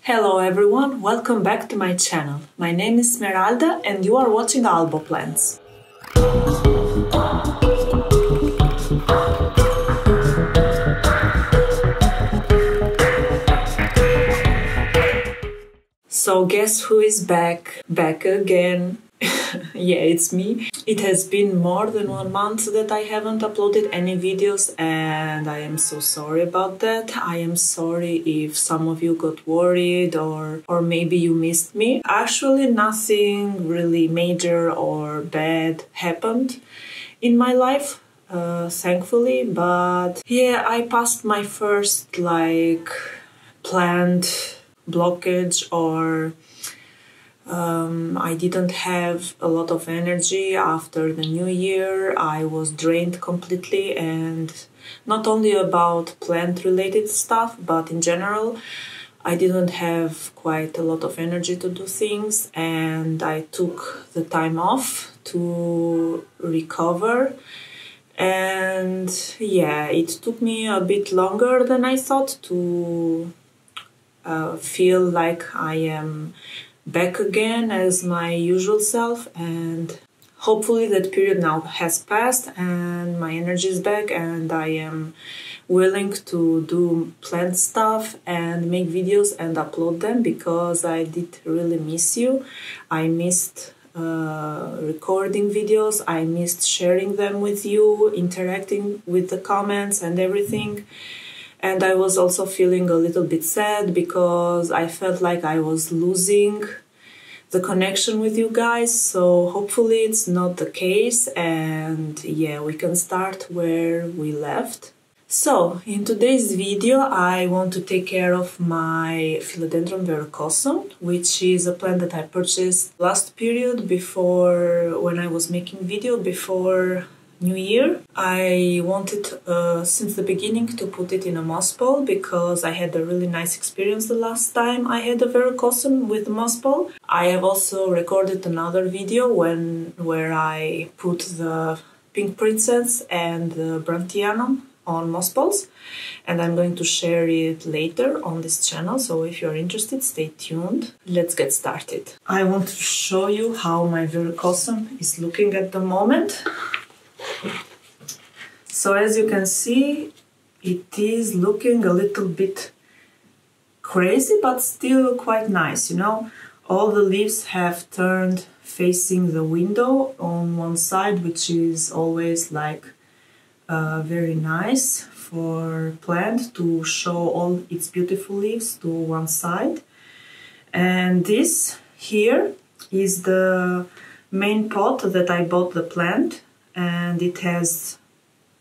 Hello everyone, welcome back to my channel. My name is Smeralda and you are watching Albo plants. So guess who is back? Back again. Yeah, it's me. It has been more than 1 month that I haven't uploaded any videos and I am so sorry about that. I am sorry if some of you got worried or maybe you missed me. Actually, nothing really major or bad happened in my life, thankfully, but yeah, I passed my first plant blockage, or I didn't have a lot of energy after the new year. I was drained completely, and not only about plant related stuff, but in general I didn't have quite a lot of energy to do things, and I took the time off to recover. And yeah, it took me a bit longer than I thought to feel like I am back again as my usual self, and hopefully that period now has passed and my energy is back and I am willing to do plant stuff and make videos and upload them, because I did really miss you. I missed recording videos, I missed sharing them with you, interacting with the comments and everything. And I was also feeling a little bit sad because I felt like I was losing the connection with you guys. So hopefully it's not the case, and yeah, we can start where we left. So in today's video I want to take care of my philodendron Verrucosum, which is a plant that I purchased last period before, when I was making video before New Year. I wanted since the beginning to put it in a moss ball because I had a really nice experience the last time I had a Verrucosum with a moss ball. I have also recorded another video where I put the pink princess and the Brandtianum on moss balls, and I'm going to share it later on this channel, so if you're interested, stay tuned. Let's get started. I want to show you how my Verrucosum is looking at the moment. So as you can see, it is looking a little bit crazy, but still quite nice, you know. All the leaves have turned facing the window on one side, which is always very nice for plant to show all its beautiful leaves to one side. And this here is the main pot that I bought the plant, and it has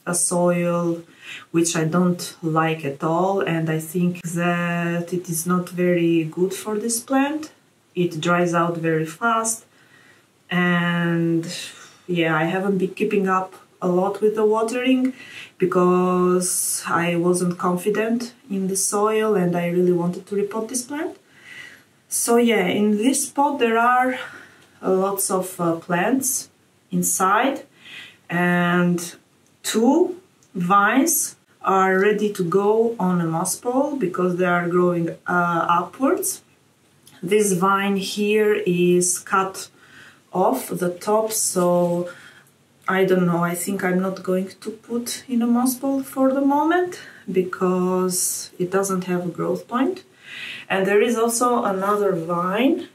a soil which I don't like at all, and I think that it is not very good for this plant. It dries out very fast, and yeah, I haven't been keeping up a lot with the watering because I wasn't confident in the soil and I really wanted to repot this plant. So yeah, in this pot there are lots of plants inside, and 2 vines are ready to go on a moss ball because they are growing upwards. This vine here is cut off the top, so I don't know, I think I'm not going to put in a moss ball for the moment because it doesn't have a growth point. And there is also another vine,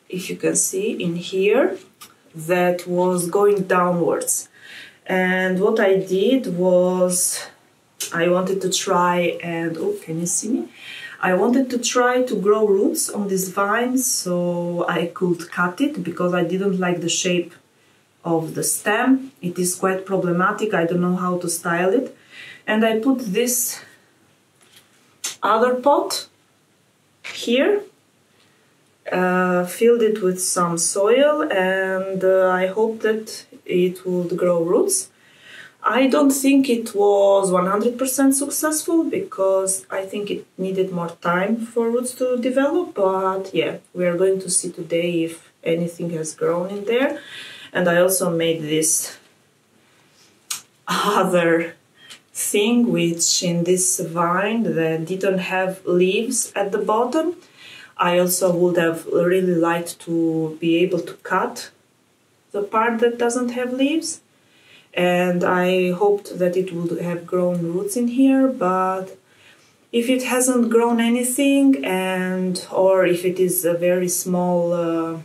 if you can see in here, that was going downwards. And what I did was I wanted to try and, oh, can you see me? I wanted to try to grow roots on this vine so I could cut it because I didn't like the shape of the stem. It is quite problematic, I don't know how to style it. And I put this other pot here, filled it with some soil, and I hope that it would grow roots. I don't think it was 100% successful because I think it needed more time for roots to develop, but yeah, we are going to see today if anything has grown in there. And I also made this other thing which in this vine that didn't have leaves at the bottom. I also would have really liked to be able to cut the part that doesn't have leaves, and I hoped that it would have grown roots in here, but if it hasn't grown anything, or if it is a very small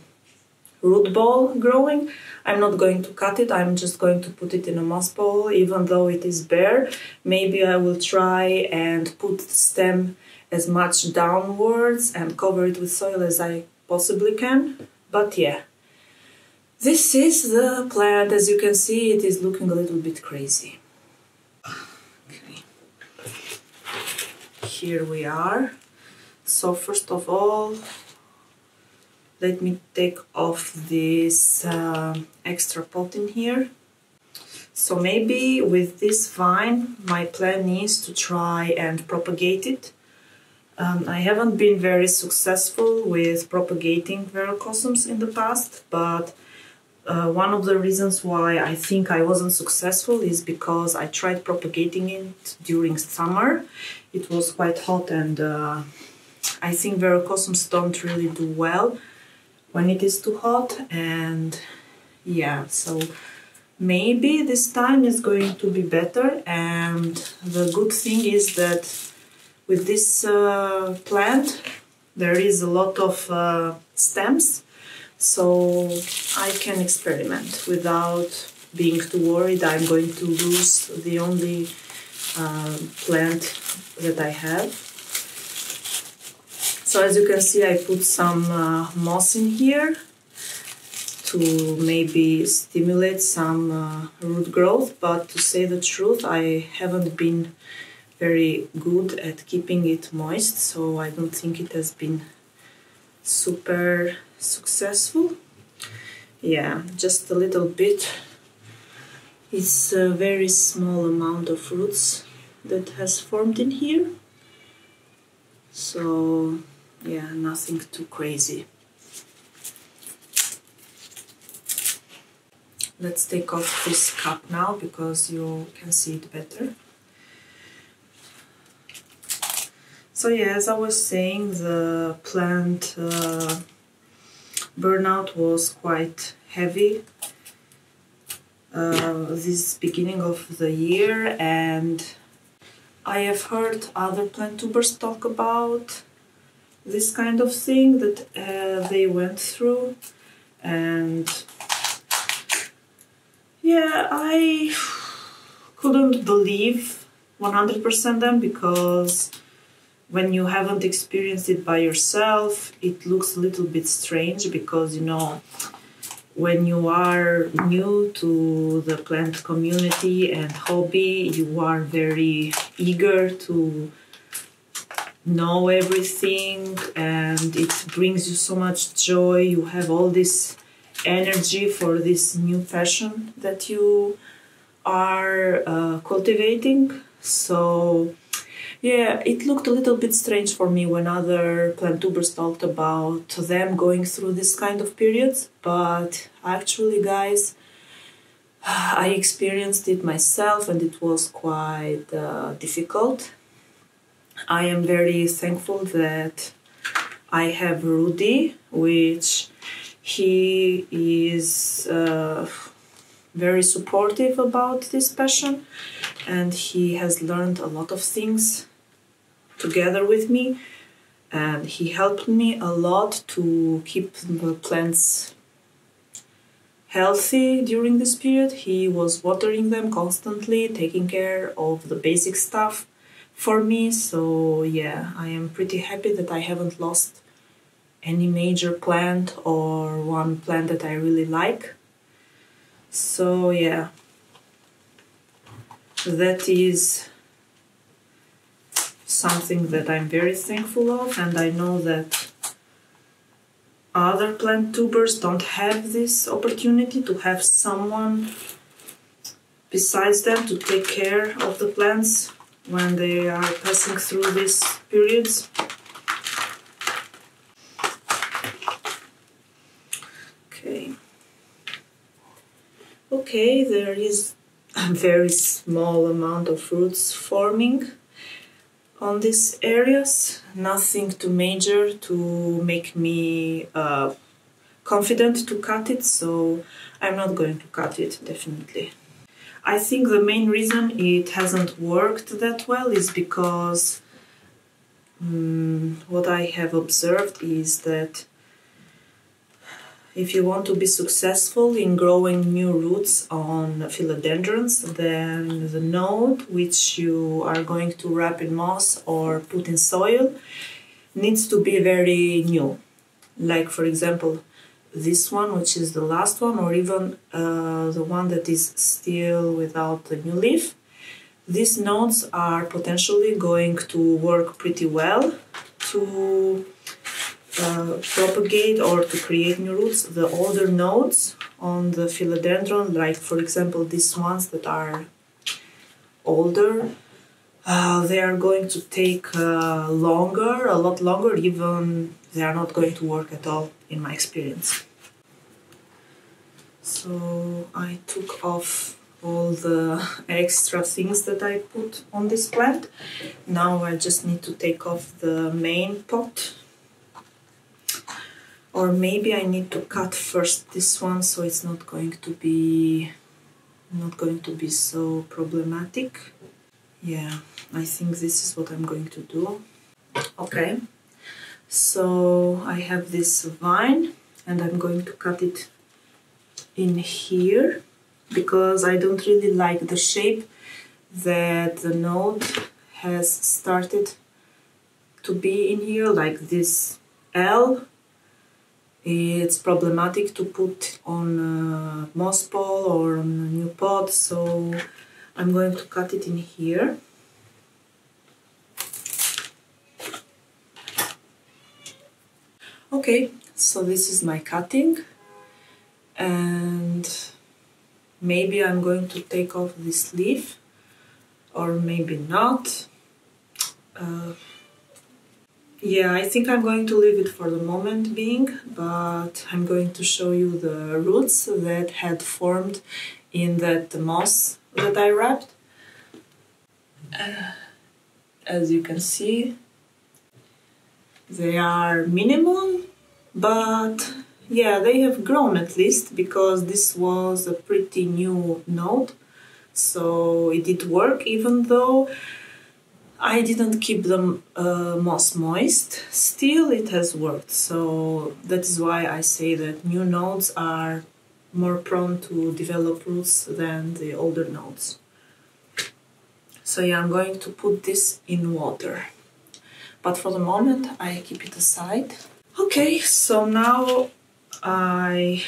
root ball growing, I'm not going to cut it. I'm just going to put it in a moss bowl, even though it is bare. Maybe I will try and put the stem as much downwards and cover it with soil as I possibly can. But yeah, this is the plant. As you can see, it is looking a little bit crazy. Okay. Here we are. So first of all, let me take off this extra pot in here. So maybe with this vine, my plan is to try and propagate it. I haven't been very successful with propagating Verrucosums in the past, but one of the reasons why I think I wasn't successful is because I tried propagating it during summer. It was quite hot, and I think Verrucosums don't really do well when it is too hot, and yeah, so maybe this time is going to be better. And the good thing is that with this plant there is a lot of stems, so I can experiment without being too worried I'm going to lose the only plant that I have. So as you can see, I put some moss in here to maybe stimulate some root growth, but to say the truth, I haven't been very good at keeping it moist, so I don't think it has been super successful. Yeah, just a little bit. It's a very small amount of roots that has formed in here, so yeah, nothing too crazy. Let's take off this cup now because you can see it better. So yeah, as I was saying, the plant burnout was quite heavy this beginning of the year, and I have heard other plant tubers talk about this kind of thing that they went through, and yeah, I couldn't believe 100% them, because when you haven't experienced it by yourself, it looks a little bit strange, because you know, when you are new to the plant community and hobby, you are very eager to know everything, and it brings you so much joy. You have all this energy for this new passion that you are cultivating. So yeah, it looked a little bit strange for me when other plant tubers talked about them going through this kind of periods, but actually, guys, I experienced it myself and it was quite difficult. I am very thankful that I have Rudy, which he is very supportive about this passion, and he has learned a lot of things together with me, and he helped me a lot to keep the plants healthy during this period. He was watering them constantly, taking care of the basic stuff for me. So yeah, I am pretty happy that I haven't lost any major plant or one plant that I really like. So yeah, that is something that I'm very thankful of, and I know that other plant tubers don't have this opportunity to have someone besides them to take care of the plants when they are passing through these periods. Okay, there is a very small amount of roots forming on these areas. Nothing too major to make me confident to cut it, so I'm not going to cut it, definitely. I think the main reason it hasn't worked that well is because what I have observed is that if you want to be successful in growing new roots on philodendrons, then the node which you are going to wrap in moss or put in soil needs to be very new. Like, for example, this one, which is the last one, or even the one that is still without the new leaf. These nodes are potentially going to work pretty well to propagate or to create new roots. The older nodes on the philodendron, like for example these ones that are older, they are going to take a lot longer, even they are not going to work at all in my experience. So I took off all the extra things that I put on this plant. Now I just need to take off the main pot. Or maybe I need to cut first this one so it's not going to be so problematic. Yeah, I think this is what I'm going to do. Okay, so I have this vine and I'm going to cut it in here because I don't really like the shape that the node has started to be in here, like this L. It's problematic to put on a moss ball or on a new pot, so I'm going to cut it in here. Okay, so this is my cutting, and maybe I'm going to take off this leaf, or maybe not. Yeah, I think I'm going to leave it for the moment being, but I'm going to show you the roots that had formed in that moss that I wrapped. As you can see, they are minimal, but yeah, they have grown at least, because this was a pretty new node, so it did work, even though I didn't keep the moss moist. Still, it has worked, so that is why I say that new nodes are more prone to develop roots than the older nodes. So yeah, I'm going to put this in water, but for the moment I keep it aside. Okay, so now I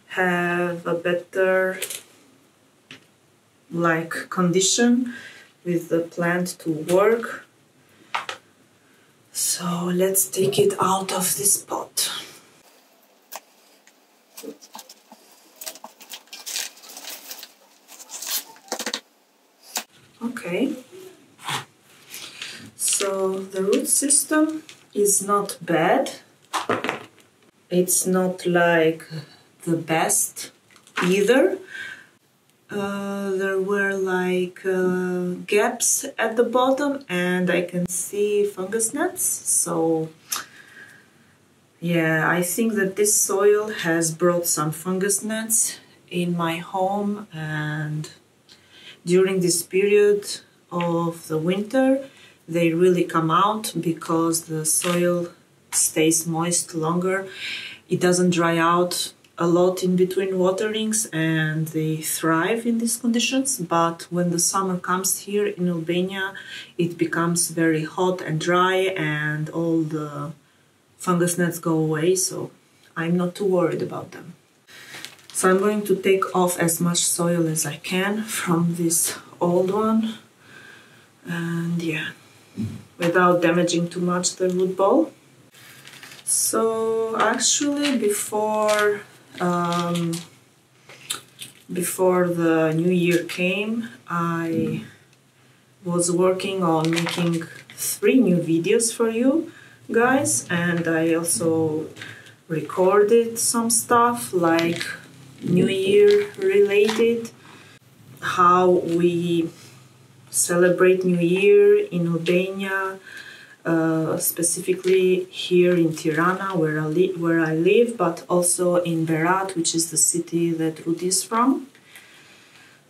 have a better condition with the plant to work. So let's take it out of this pot. Okay, so the root system is not bad. It's not like the best either. There were gaps at the bottom, and I can see fungus gnats. So yeah, I think that this soil has brought some fungus gnats in my home, and during this period of the winter they really come out because the soil stays moist longer. It doesn't dry out a lot in between waterings, and they thrive in these conditions. But when the summer comes here in Albania, it becomes very hot and dry, and all the fungus gnats go away, so I'm not too worried about them. So I'm going to take off as much soil as I can from this old one, and yeah, without damaging too much the root ball. So actually before the new year came, I was working on making 3 new videos for you guys, and I also recorded some stuff, like New Year related, how we celebrate New Year in Albania, specifically here in Tirana where I live, but also in Berat, which is the city that Rudy is from.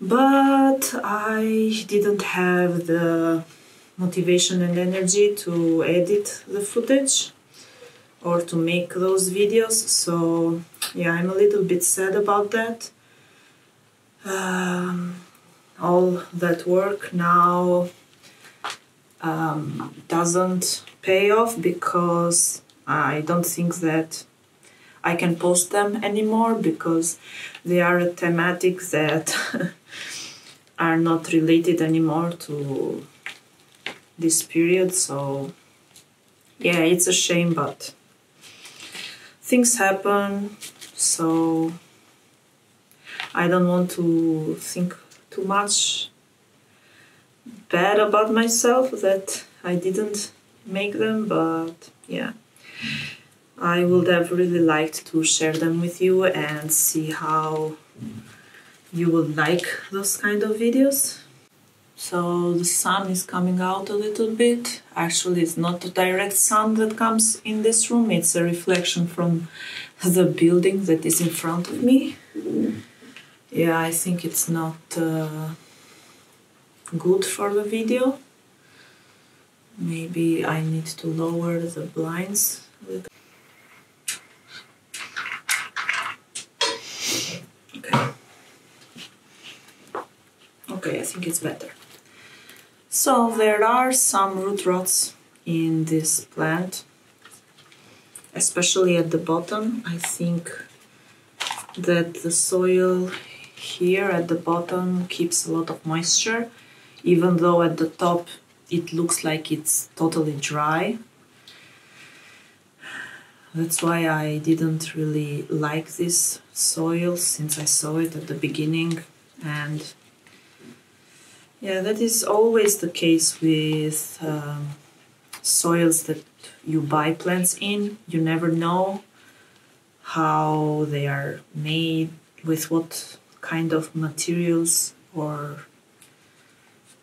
But I didn't have the motivation and energy to edit the footage or to make those videos, so yeah, I'm a little bit sad about that. All that work now doesn't pay off because I don't think that I can post them anymore because they are a thematic that are not related anymore to this period. So yeah, it's a shame, but things happen, so I don't want to think too much bad about myself that I didn't make them, but yeah, I would have really liked to share them with you and see how you would like those kind of videos. So the sun is coming out a little bit. Actually, it's not the direct sun that comes in this room, it's a reflection from the building that is in front of me. Yeah, I think it's not good for the video. Maybe I need to lower the blinds a little. Okay, I think it's better. So there are some root rots in this plant, especially at the bottom. I think that the soil here at the bottom keeps a lot of moisture, even though at the top it looks like it's totally dry. That's why I didn't really like this soil since I saw it at the beginning. And yeah, that is always the case with soils that you buy plants in. You never know how they are made, with what kind of materials or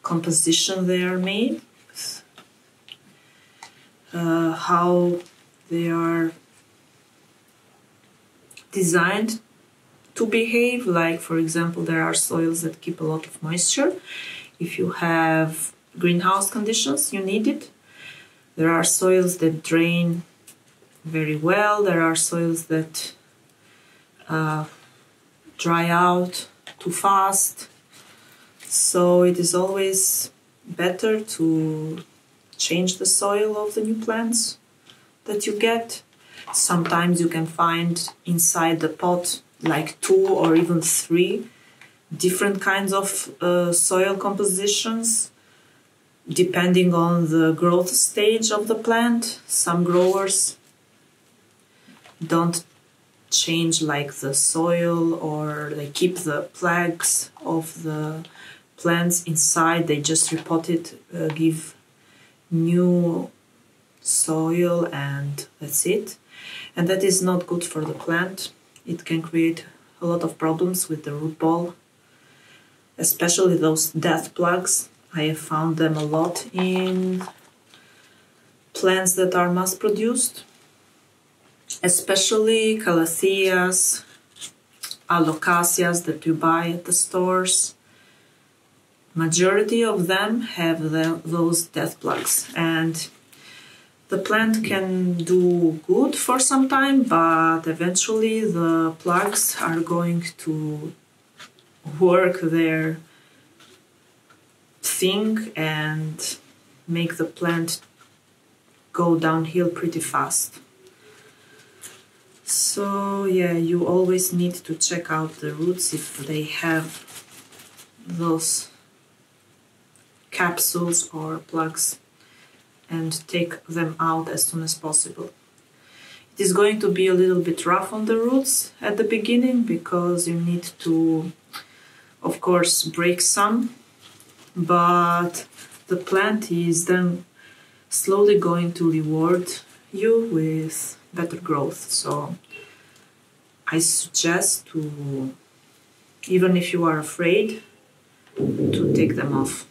composition they are made, how they are designed to behave. Like, for example, there are soils that keep a lot of moisture. If you have greenhouse conditions, you need it. There are soils that drain very well. There are soils that dry out too fast. So it is always better to change the soil of the new plants that you get. Sometimes you can find inside the pot like 2 or even 3 different kinds of soil compositions depending on the growth stage of the plant. Some growers don't change like the soil, or they keep the plaques of the plants inside. They just repot it, give new soil, and that's it. And that is not good for the plant. It can create a lot of problems with the root ball, especially those death plugs. I have found them a lot in plants that are mass-produced, especially calatheas, alocasias that you buy at the stores. Majority of them have those death plugs, and the plant can do good for some time, but eventually the plugs are going to work their thing and make the plant go downhill pretty fast. So yeah, you always need to check out the roots if they have those capsules or plugs, and take them out as soon as possible. It is going to be a little bit rough on the roots at the beginning because you need to, of course, break some, but the plant is then slowly going to reward you with better growth. So I suggest to, even if you are afraid, to take them off.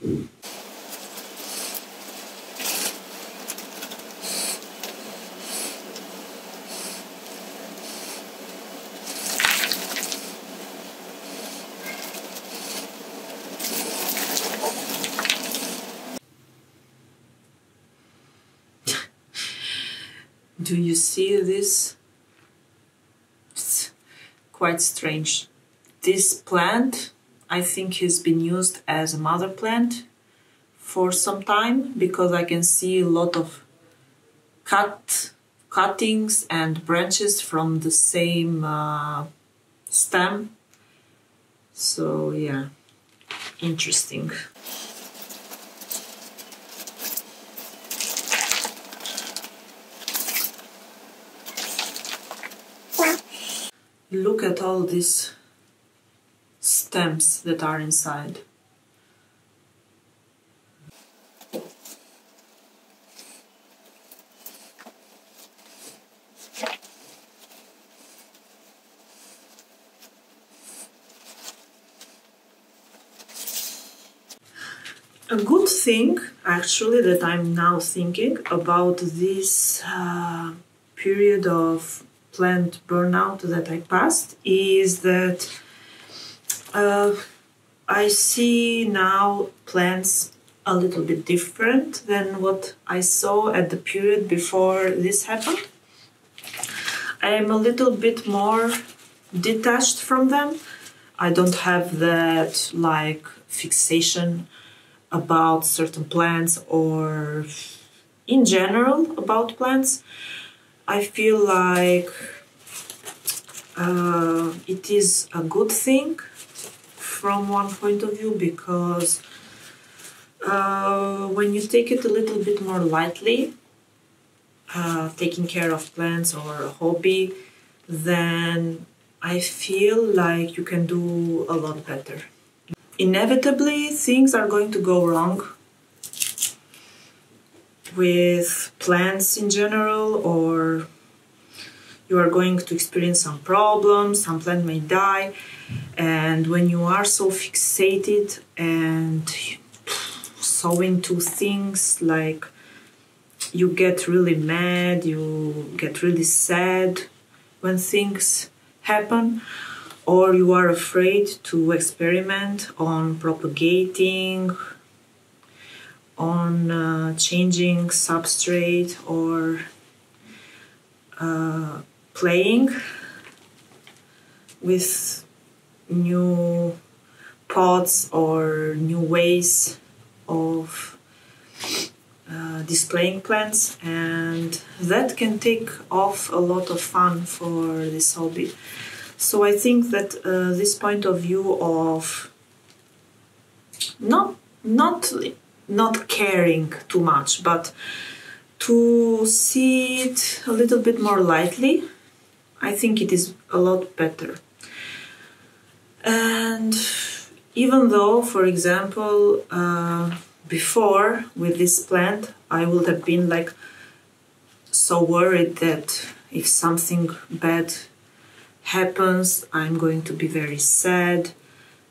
Do you see this? It's quite strange. This plant, I think, has been used as a mother plant for some time, because I can see a lot of cuttings and branches from the same stem. So yeah, interesting. Look at all these stems that are inside. A good thing, actually, that I'm now thinking about this period of plant burnout that I passed is that I see now plants a little bit different than what I saw at the period before this happened. I am a little bit more detached from them. I don't have that like fixation about certain plants or in general about plants. I feel like it is a good thing from one point of view, because when you take it a little bit more lightly, taking care of plants or a hobby, then I feel like you can do a lot better. Inevitably, things are going to go wrong with plants in general, or you are going to experience some problems, some plant may die, and when you are so fixated and so into things, like you get really mad, you get really sad when things happen, or you are afraid to experiment on propagating, on changing substrate, or playing with new pots or new ways of displaying plants, and that can take off a lot of fun for this hobby. So I think that this point of view of not caring too much, but to see it a little bit more lightly, I think it is a lot better. And even though, for example, before with this plant, I would have been like so worried that if something bad happens, I'm going to be very sad.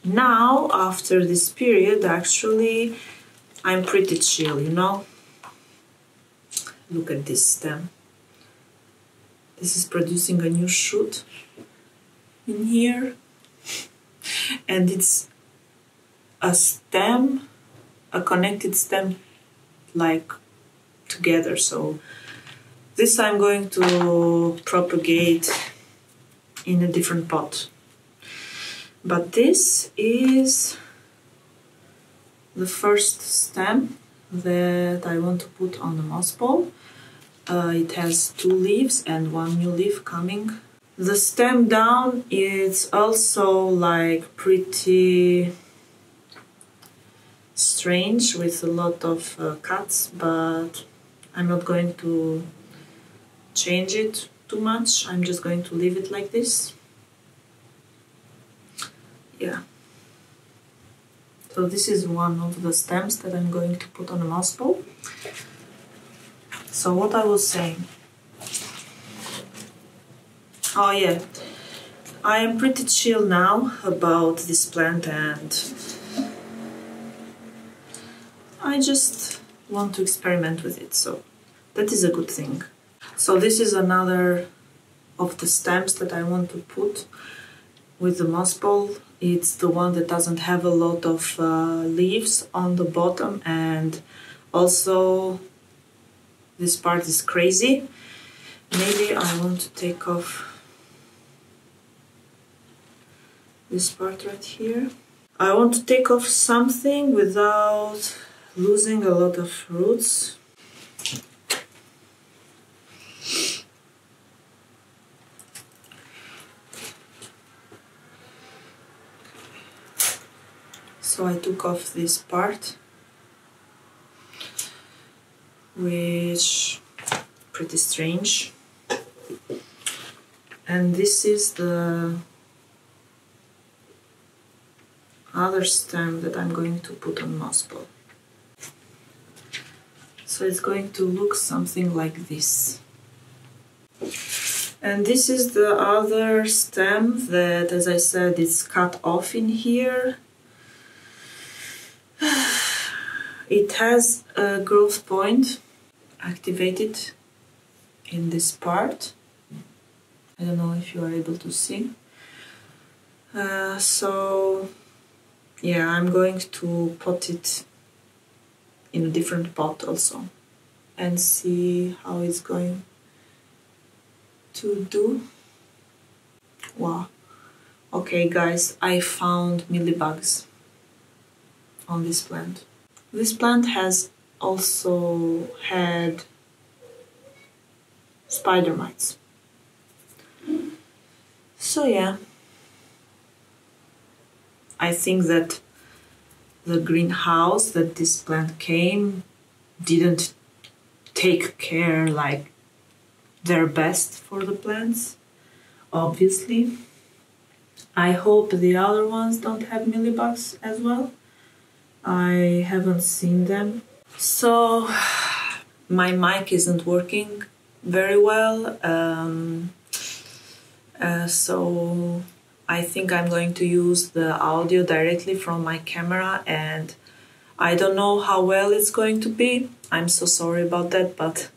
Now, after this period, actually, I'm pretty chill, you know? Look at this stem. This is producing a new shoot in here. And it's a stem, a connected stem, like together. So this I'm going to propagate in a different pot. But this is the first stem that I want to put on the moss ball. It has 2 leaves and 1 new leaf coming. The stem down is also like pretty strange with a lot of cuts, but I'm not going to change it too much. I'm just going to leave it like this. Yeah. So this is one of the stems that I'm going to put on a moss ball. So what I was saying. Oh yeah, I am pretty chill now about this plant, and I just want to experiment with it, so that is a good thing. So this is another of the stems that I want to put with the moss ball. It's the one that doesn't have a lot of leaves on the bottom, and also this part is crazy. Maybe I want to take off this part right here. I want to take off something without losing a lot of roots. So I took off this part, which pretty strange. And this is the other stem that I'm going to put on moss ball. So it's going to look something like this. And this is the other stem that, as I said, it's cut off in here. It has a growth point activated in this part. I don't know if you are able to see. So yeah, I'm going to pot it in a different pot also and see how it's going to do. Wow. Okay guys, I found mealybugs on this plant. This plant has also had spider mites. So yeah, I think that the greenhouse that this plant came didn't take care like their best for the plants, obviously. I hope the other ones don't have mealybugs as well. I haven't seen them. So my mic isn't working very well, so I think I'm going to use the audio directly from my camera, and I don't know how well it's going to be. I'm so sorry about that, but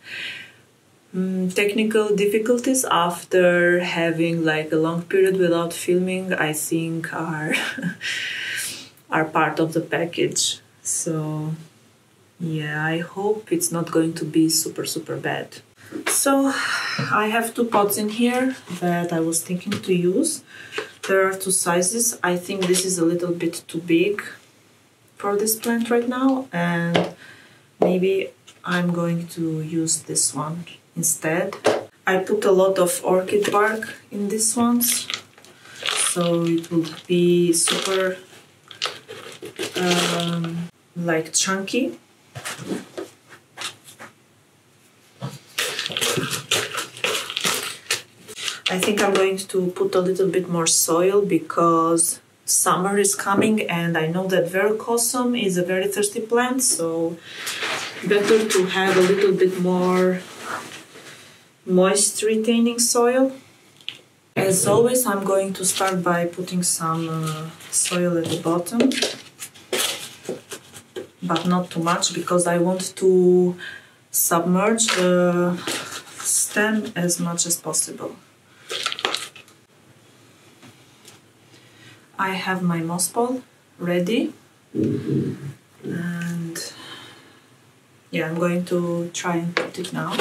technical difficulties after having like a long period without filming, I think are are part of the package. So yeah, I hope it's not going to be super bad. So I have two pots in here that I was thinking to use. There are two sizes. I think this is a little bit too big for this plant right now, and maybe I'm going to use this one instead. I put a lot of orchid bark in these ones, so it will be super like chunky. I think I'm going to put a little bit more soil because summer is coming, and I know that Verrucosum is a very thirsty plant, so better to have a little bit more moist retaining soil. As always, I'm going to start by putting some soil at the bottom, but not too much because I want to submerge the stem as much as possible. I have my moss ball ready, and yeah, I'm going to try and put it now.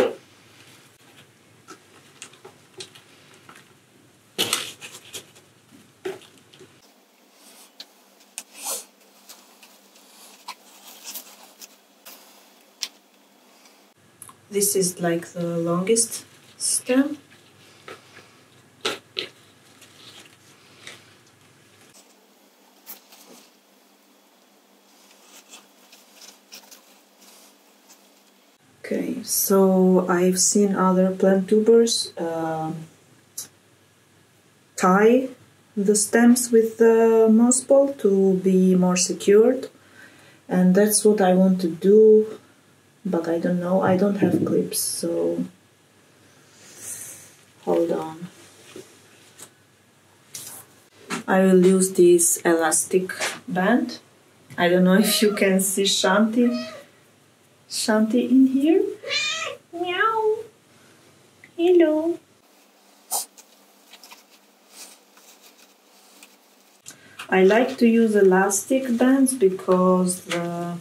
This is like the longest stem. Okay, so I've seen other plant tubers tie the stems with the moss ball to be more secured, and that's what I want to do, but I don't know, I don't have clips, so hold on. I will use this elastic band. I don't know if you can see Shanti in here. Meow. Hello. I like to use elastic bands because the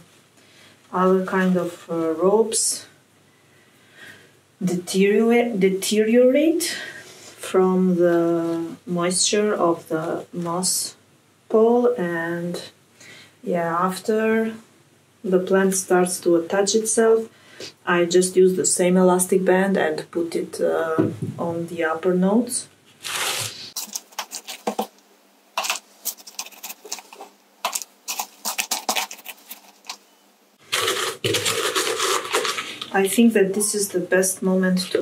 other kind of ropes deteriorate from the moisture of the moss pole, and yeah, after the plant starts to attach itself, I just use the same elastic band and put it on the upper nodes. I think that this is the best moment to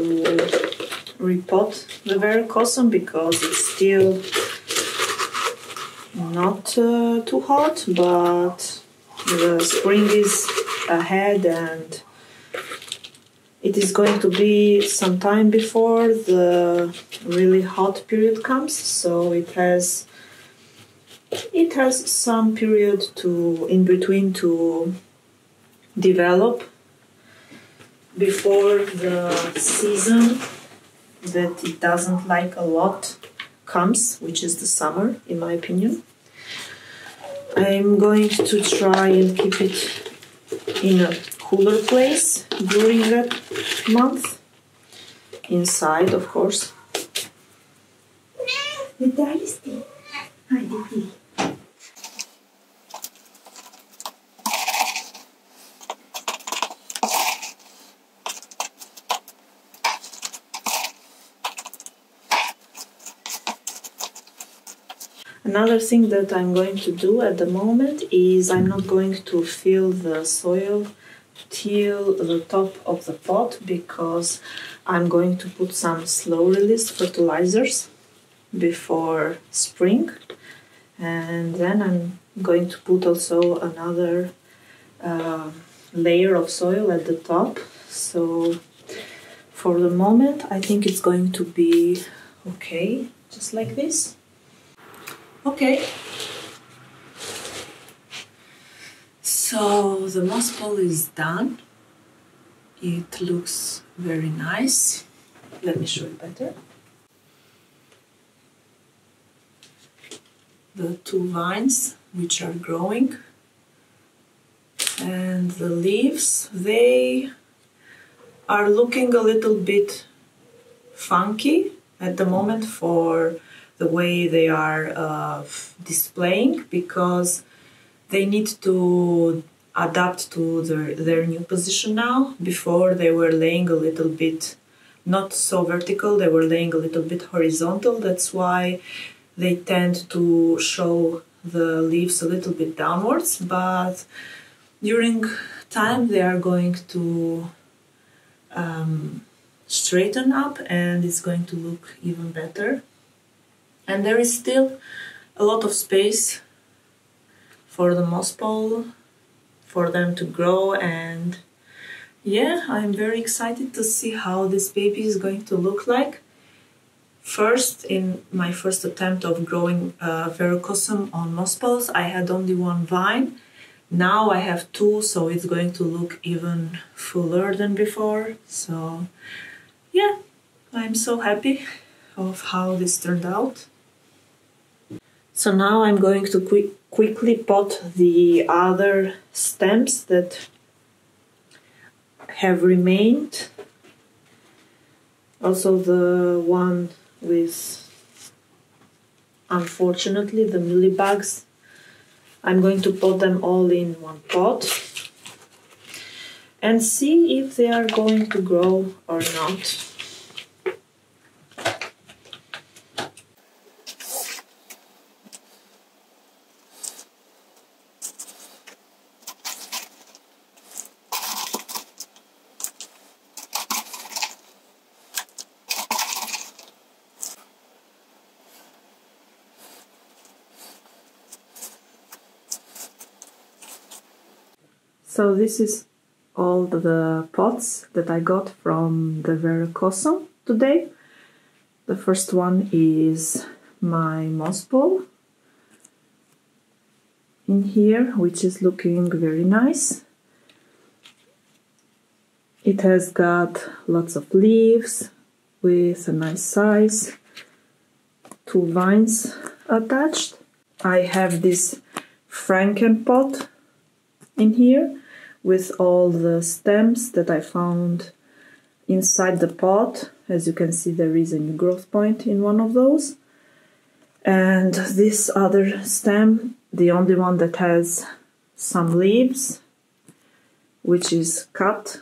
repot the Verrucosum because it's still not too hot, but the spring is ahead and it is going to be some time before the really hot period comes, so it has some period in between to develop before the season that it doesn't like a lot comes, which is the summer, in my opinion. I'm going to try and keep it in a cooler place during that month, inside, of course. Another thing that I'm going to do at the moment is I'm not going to fill the soil till the top of the pot because I'm going to put some slow release fertilizers before spring, and then I'm going to put also another layer of soil at the top. So for the moment I think it's going to be okay, just like this. Okay, so the moss pole is done. It looks very nice. Let me show you better. The two vines which are growing and the leaves, they are looking a little bit funky at the moment for the way they are displaying, because they need to adapt to their new position now. Before they were laying a little bit not so vertical, they were laying a little bit horizontal. That's why they tend to show the leaves a little bit downwards, but during time they are going to straighten up and it's going to look even better. And there is still a lot of space for the moss pole, for them to grow, and yeah, I'm very excited to see how this baby is going to look like. First, in my first attempt of growing Verrucosum on moss poles, I had only one vine. Now I have two, so it's going to look even fuller than before. So yeah, I'm so happy of how this turned out. So now I'm going to quickly pot the other stems that have remained. Also the one with, unfortunately, the mealybugs. I'm going to pot them all in one pot and see if they are going to grow or not. So this is all the pots that I got from the Verrucosum today. The first one is my moss pole in here, which is looking very nice. It has got lots of leaves with a nice size, 2 vines attached. I have this Frankenpot in here with all the stems that I found inside the pot. As you can see, there is a new growth point in one of those. And this other stem, the only one that has some leaves, which is cut,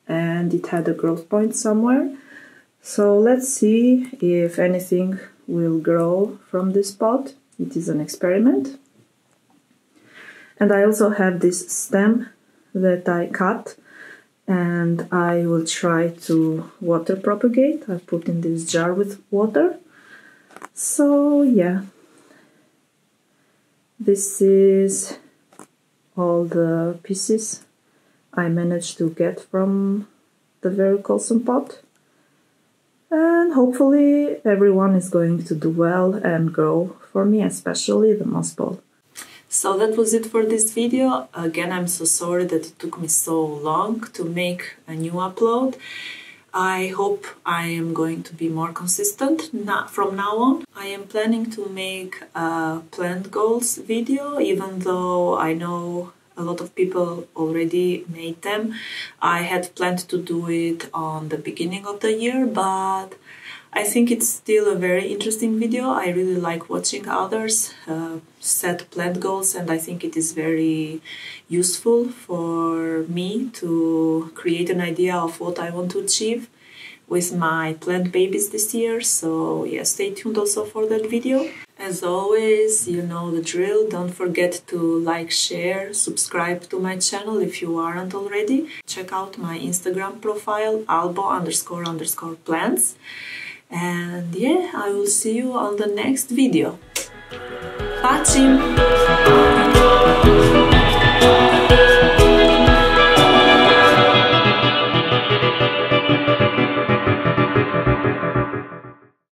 and it had a growth point somewhere. So let's see if anything will grow from this pot. It is an experiment. And I also have this stem that I cut, and I will try to water propagate. I put in this jar with water. So yeah, this is all the pieces I managed to get from the Verrucosum pot, and hopefully everyone is going to do well and grow for me, especially the moss ball. So that was it for this video. Again, I'm so sorry that it took me so long to make a new upload. I hope I am going to be more consistent from now on. I am planning to make a plant goals video, even though I know a lot of people already made them. I had planned to do it on the beginning of the year, but I think it's still a very interesting video. I really like watching others set plant goals, and I think it is very useful for me to create an idea of what I want to achieve with my plant babies this year. So yeah, stay tuned also for that video. As always, you know the drill. Don't forget to like, share, subscribe to my channel if you aren't already. Check out my Instagram profile, albo__plants. And yeah, I will see you on the next video. Pacim!